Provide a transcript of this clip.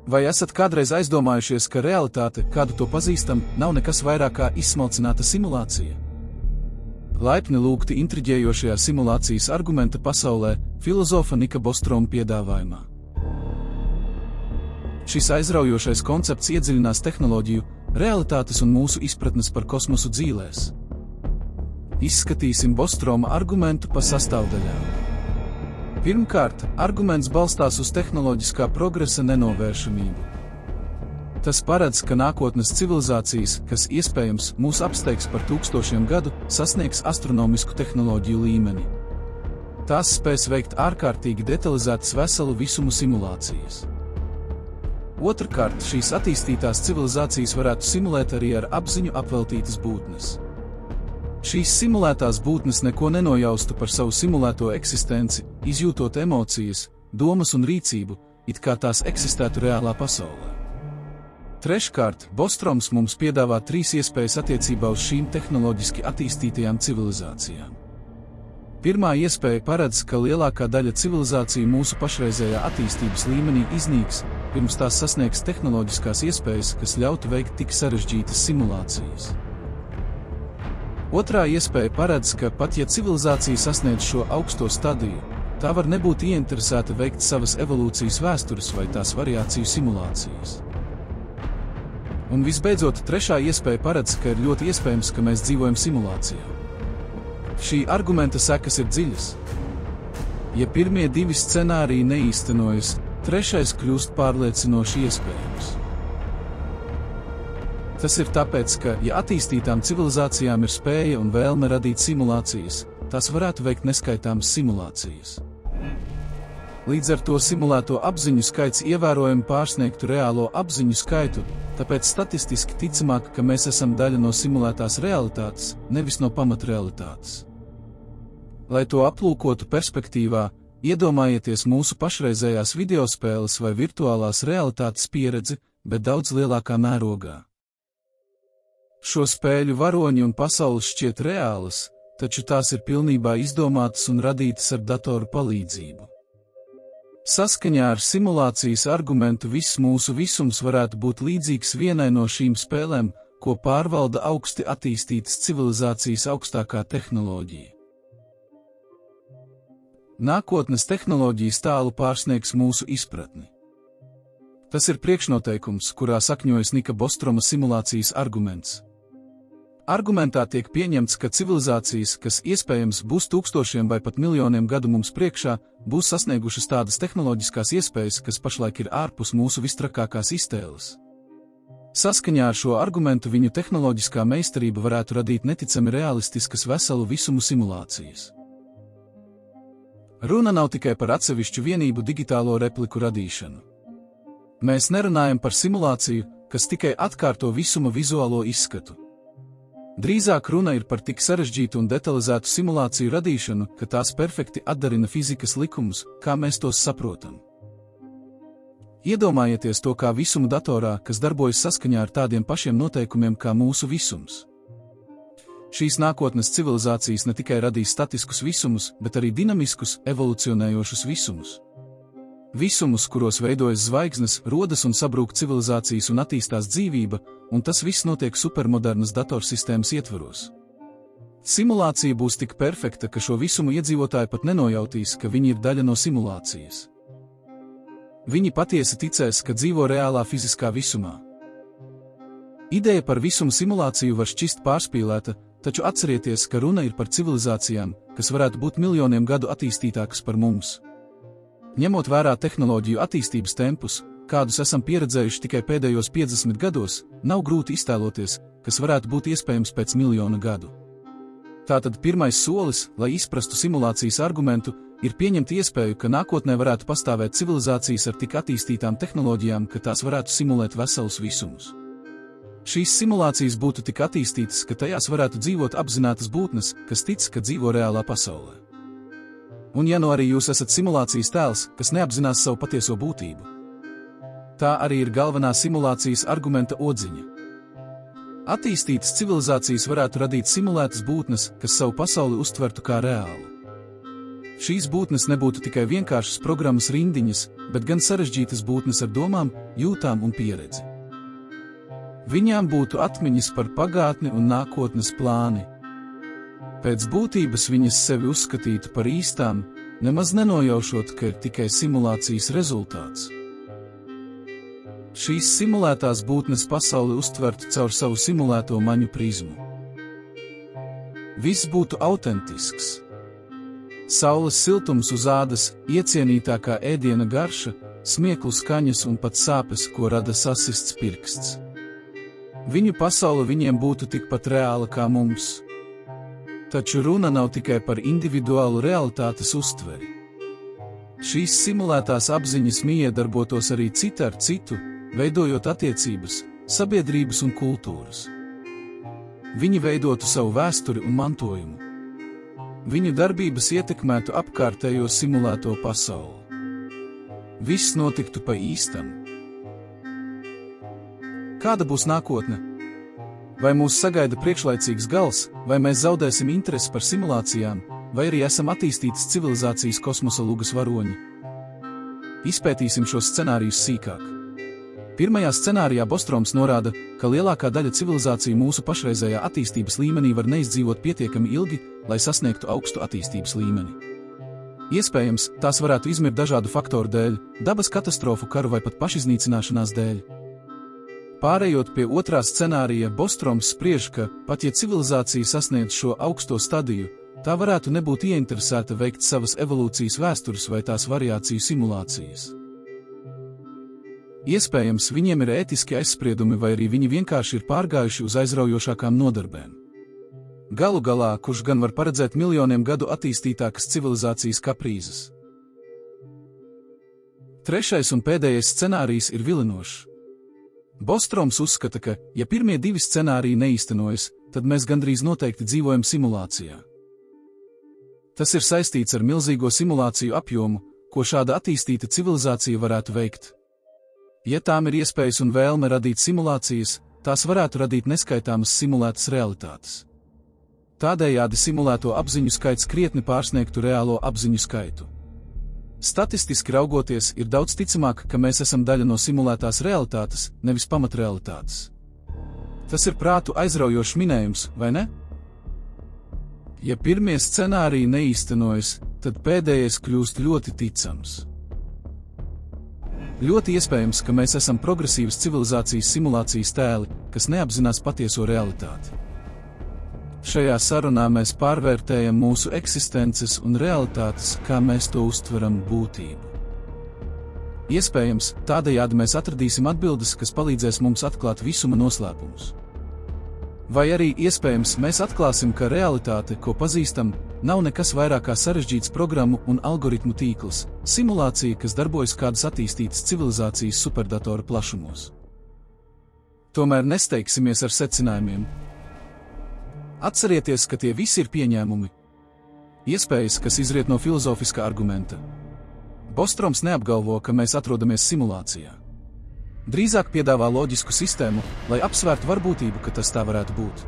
Vai esat kādreiz aizdomājušies, ka realitāte, kādu to pazīstam, nav nekas vairāk kā izsmalcināta simulācija? Laipni lūgti intriģējošajā simulācijas argumenta pasaulē filozofa Nika Bostroma piedāvājumā. Šis aizraujošais koncepts iedziļinās tehnoloģiju, realitātes un mūsu izpratnes par kosmosu dzīlēs. Izskatīsim Bostroma argumentu pa sastāvdaļām. Pirmkārt, arguments balstās uz tehnoloģiskā progresa nenovēršamību. Tas paredz, ka nākotnes civilizācijas, kas iespējams mūs apsteigs par tūkstošiem gadu, sasniegs astronomisku tehnoloģiju līmeni. Tās spēs veikt ārkārtīgi detalizētas veselu visumu simulācijas. Otrkārt, šīs attīstītās civilizācijas varētu simulēt arī ar apziņu apveltītas būtnes. Šīs simulētās būtnes neko nenojaustu par savu simulēto eksistenci, izjūtot emocijas, domas un rīcību, it kā tās eksistētu reālā pasaulē. Treškārt, Bostroms mums piedāvā 3 iespējas attiecībā uz šīm tehnoloģiski attīstītajām civilizācijām. Pirmā iespēja paredz, ka lielākā daļa civilizāciju mūsu pašreizējā attīstības līmenī iznīks, pirms tās sasniegs tehnoloģiskās iespējas, kas ļautu veikt tik sarežģītas simulācijas. Otrā iespēja paredz, ka pat ja civilizācija sasniedz šo augsto stadiju, tā var nebūt ieinteresēta veikt savas evolūcijas vēstures vai tās variāciju simulācijas. Un visbeidzot, trešā iespēja paredz, ka ir ļoti iespējams, ka mēs dzīvojam simulācijā. Šī argumenta sekas ir dziļas. Ja pirmie 2 scenāriji neīstenojas, trešais kļūst pārliecinoši iespējams. Tas ir tāpēc, ka, ja attīstītām civilizācijām ir spēja un vēlme radīt simulācijas, tās varētu veikt neskaitāmas simulācijas. Līdz ar to simulēto apziņu skaits ievērojami pārsniegtu reālo apziņu skaitu, tāpēc statistiski ticamāk, ka mēs esam daļa no simulētās realitātes, nevis no pamatrealitātes. Lai to aplūkotu perspektīvā, iedomājieties mūsu pašreizējās videospēles vai virtuālās realitātes pieredzi, bet daudz lielākā mērogā. Šo spēļu varoņi un pasaules šķiet reālas, taču tās ir pilnībā izdomātas un radītas ar datoru palīdzību. Saskaņā ar simulācijas argumentu viss mūsu visums varētu būt līdzīgs vienai no šīm spēlēm, ko pārvalda augsti attīstītas civilizācijas augstākā tehnoloģija. Nākotnes tehnoloģijas tālu pārsniegs mūsu izpratni. Tas ir priekšnoteikums, kurā sakņojas Nika Bostroma simulācijas arguments. Argumentā tiek pieņemts, ka civilizācijas, kas iespējams būs tūkstošiem vai pat miljoniem gadu mums priekšā, būs sasniegušas tādas tehnoloģiskās iespējas, kas pašlaik ir ārpus mūsu vistrakākās iztēles. Saskaņā ar šo argumentu viņu tehnoloģiskā meistarība varētu radīt neticami realistiskas veselu visumu simulācijas. Runa nav tikai par atsevišķu vienību digitālo repliku radīšanu. Mēs nerunājam par simulāciju, kas tikai atkārto visuma vizuālo izskatu. Drīzāk runa ir par tik sarežģītu un detalizētu simulāciju radīšanu, ka tās perfekti atdarina fizikas likumus, kā mēs tos saprotam. Iedomājieties to kā visumu datorā, kas darbojas saskaņā ar tādiem pašiem noteikumiem kā mūsu visums. Šīs nākotnes civilizācijas ne tikai radīs statiskus visumus, bet arī dinamiskus, evolucionējošus visumus. Visumus, kuros veidojas zvaigznes, rodas un sabrūk civilizācijas un attīstās dzīvība, un tas viss notiek supermodernas datorsistēmas ietvaros. Simulācija būs tik perfekta, ka šo visumu iedzīvotāji pat nenojautīs, ka viņi ir daļa no simulācijas. Viņi patiesi ticēs, ka dzīvo reālā fiziskā visumā. Ideja par visumu simulāciju var šķist pārspīlēta, taču atcerieties, ka runa ir par civilizācijām, kas varētu būt miljoniem gadu attīstītākas par mums. Ņemot vērā tehnoloģiju attīstības tempus, kādus esam pieredzējuši tikai pēdējos 50 gados, nav grūti iztēloties, kas varētu būt iespējams pēc miljona gadu. Tātad pirmais solis, lai izprastu simulācijas argumentu, ir pieņemt iespēju, ka nākotnē varētu pastāvēt civilizācijas ar tik attīstītām tehnoloģijām, ka tās varētu simulēt veselus visumus. Šīs simulācijas būtu tik attīstītas, ka tajās varētu dzīvot apzinātas būtnes, kas tic, ka dzīvo reālā pasaulē. Un ja nu arī jūs esat simulācijas tēls, kas neapzinās savu patieso būtību. Tā arī ir galvenā simulācijas argumenta odziņa. Attīstītas civilizācijas varētu radīt simulētas būtnes, kas savu pasauli uztvertu kā reālu. Šīs būtnes nebūtu tikai vienkāršas programmas rindiņas, bet gan sarežģītas būtnes ar domām, jūtām un pieredzi. Viņām būtu atmiņas par pagātni un nākotnes plāni. Pēc būtības viņas sevi uzskatītu par īstām, nemaz nenojaušot, ka ir tikai simulācijas rezultāts. Šīs simulētās būtnes pasauli uztvertu caur savu simulēto maņu prizmu. Viss būtu autentisks. Saules siltums uz ādas, iecienītākā ēdiena garša, smieklu skaņas un pat sāpes, ko rada sasists pirksts. Viņu pasaule viņiem būtu tikpat reāla kā mums. Taču runa nav tikai par individuālu realitātes uztveri. Šīs simulētās apziņas miedarbotos arī cita ar citu, veidojot attiecības, sabiedrības un kultūras. Viņi veidotu savu vēsturi un mantojumu. Viņu darbības ietekmētu apkārtējo simulēto pasauli. Viss notiktu pa īstam. Kāda būs nākotne? Vai mūs sagaida priekšlaicīgs gals, vai mēs zaudēsim interesi par simulācijām, vai arī esam attīstītas civilizācijas kosmosa lugas varoņi? Izpētīsim šos scenārijus sīkāk. Pirmajā scenārijā Bostroms norāda, ka lielākā daļa civilizāciju mūsu pašreizējā attīstības līmenī var neizdzīvot pietiekami ilgi, lai sasniegtu augstu attīstības līmeni. Iespējams, tās varētu izmirt dažādu faktoru dēļ, dabas katastrofu, karu vai pat pašiznīcināšanās dēļ. Pārējot pie otrā scenārija, Bostroms spriež, ka, pat ja civilizācija sasniedz šo augsto stadiju, tā varētu nebūt ieinteresēta veikt savas evolūcijas vēstures vai tās variāciju simulācijas. Iespējams, viņiem ir ētiski aizspriedumi vai arī viņi vienkārši ir pārgājuši uz aizraujošākām nodarbēm. Galu galā, kurš gan var paredzēt miljoniem gadu attīstītākas civilizācijas kaprīzes. Trešais un pēdējais scenārijs ir vilinošs. Bostroms uzskata, ka, ja pirmie divi scenāriji neīstenojas, tad mēs gandrīz noteikti dzīvojam simulācijā. Tas ir saistīts ar milzīgo simulāciju apjomu, ko šāda attīstīta civilizācija varētu veikt. Ja tām ir iespējas un vēlme radīt simulācijas, tās varētu radīt neskaitāmas simulētas realitātes. Tādējādi simulēto apziņu skaits krietni pārsniegtu reālo apziņu skaitu. Statistiski raugoties, ir daudz ticamāk, ka mēs esam daļa no simulētās realitātes, nevis pamatrealitātes. Tas ir prātu aizraujošs minējums, vai ne? Ja pirmie scenāriji neīstenojas, tad pēdējais kļūst ļoti ticams. Ļoti iespējams, ka mēs esam progresīvas civilizācijas simulācijas tēli, kas neapzinās patieso realitāti. Šajā sarunā mēs pārvērtējam mūsu eksistences un realitātes, kā mēs to uztveram, būtību. Iespējams, tādējādi mēs atradīsim atbildes, kas palīdzēs mums atklāt visuma noslēpumus. Vai arī, iespējams, mēs atklāsim, ka realitāte, ko pazīstam, nav nekas vairāk kā sarežģīts programmu un algoritmu tīkls, simulācija, kas darbojas kādas attīstītas civilizācijas superdatora plašumos. Tomēr nesteigsimies ar secinājumiem. Atcerieties, ka tie visi ir pieņēmumi. Iespējas, kas izriet no filozofiskā argumenta. Bostroms neapgalvo, ka mēs atrodamies simulācijā. Drīzāk piedāvā loģisku sistēmu, lai apsvērtu varbūtību, ka tas tā varētu būt.